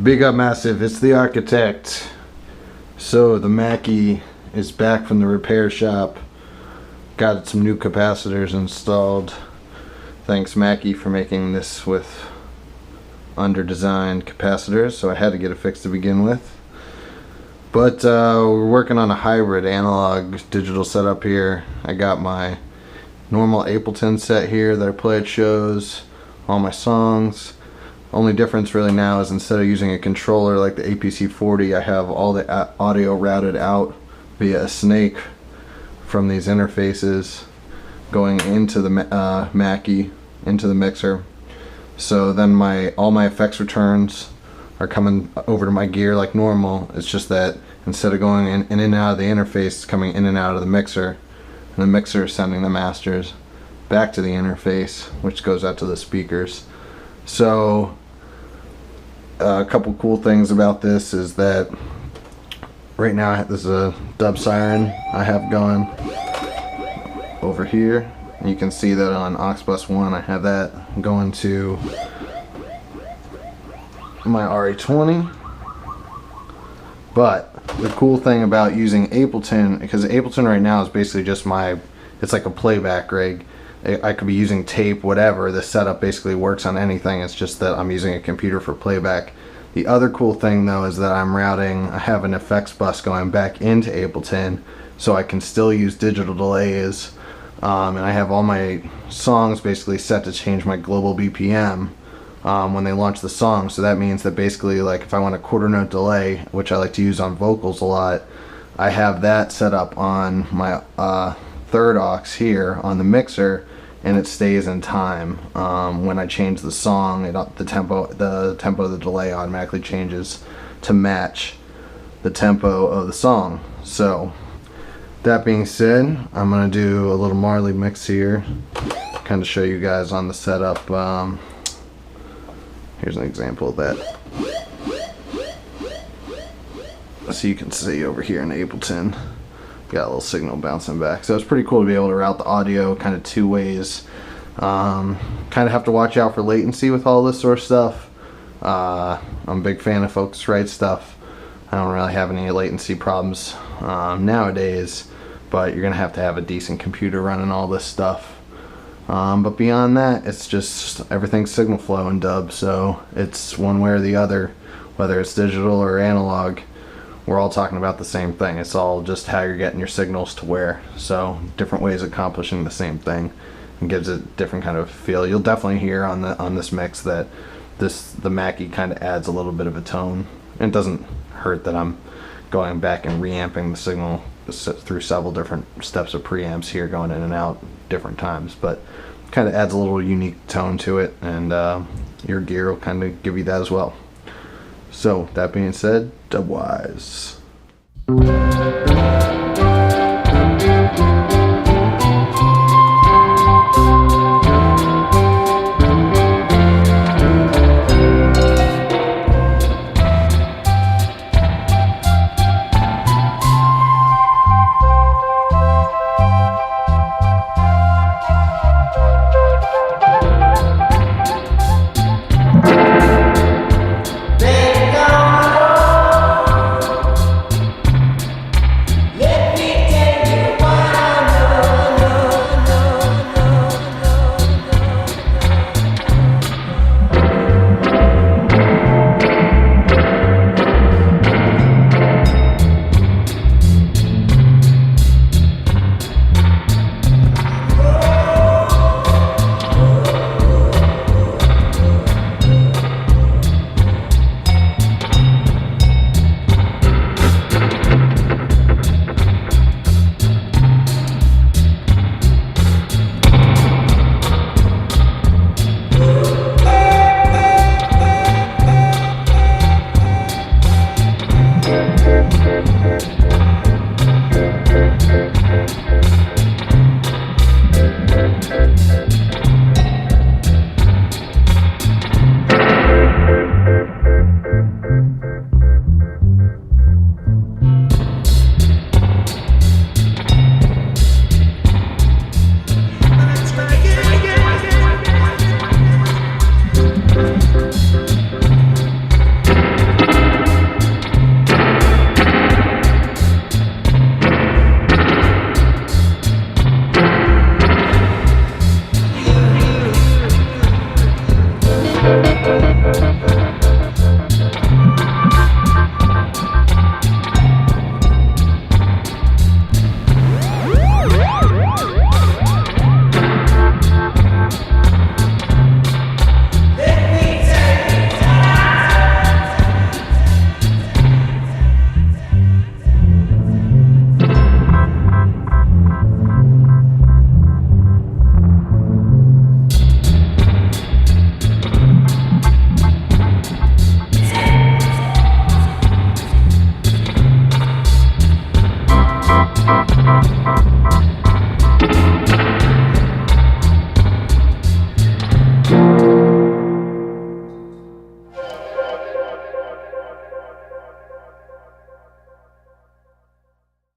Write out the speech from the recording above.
Big up massive, it's the architect. So the Mackie is back from the repair shop. Got some new capacitors installed. Thanks Mackie for making this with under-designed capacitors, so I had to get it fixed to begin with. But we're working on a hybrid analog digital setup here. I got my normal Ableton set here that I play at shows, all my songs. Only difference really now is instead of using a controller like the APC40, I have all the audio routed out via a snake from these interfaces going into the Mackie, into the mixer. So then all my effects returns are coming over to my gear like normal. It's just that instead of going in and out of the interface, it's coming in and out of the mixer, and the mixer is sending the masters back to the interface, which goes out to the speakers. So a couple cool things about this is that right now this is a dub siren I have going over here. And you can see that on aux bus 1 I have that going to my RE20. But the cool thing about using Ableton, because Ableton right now is basically just it's like a playback rig. I could be using tape, whatever. The setup basically works on anything. It's just that I'm using a computer for playback. The other cool thing though is that I have an effects bus going back into Ableton, so I can still use digital delays. And I have all my songs basically set to change my global BPM when they launch the song. So that means that basically, like, if I want a quarter note delay, which I like to use on vocals a lot, I have that set up on my third aux here on the mixer, and it stays in time. When I change the song, the tempo of the delay automatically changes to match the tempo of the song. So that being said, I'm gonna do a little Marley mix here, kind of show you guys on the setup. Here's an example of that. So you can see over here in Ableton, got a little signal bouncing back. So it's pretty cool to be able to route the audio kind of two ways. Kind of have to watch out for latency with all this sort of stuff. I'm a big fan of Focusrite stuff. I don't really have any latency problems nowadays, but you're gonna have to have a decent computer running all this stuff. But beyond that, it's just everything's signal flow in dub, so it's one way or the other, whether it's digital or analog. We're all talking about the same thing. It's all just how you're getting your signals to where. So different ways of accomplishing the same thing, and gives it a different kind of feel. You'll definitely hear on this mix that the Mackie kind of adds a little bit of a tone. And it doesn't hurt that I'm going back and reamping the signal through several different steps of preamps here, going in and out different times, but kind of adds a little unique tone to it, and your gear will kind of give you that as well. So that being said, dubwise.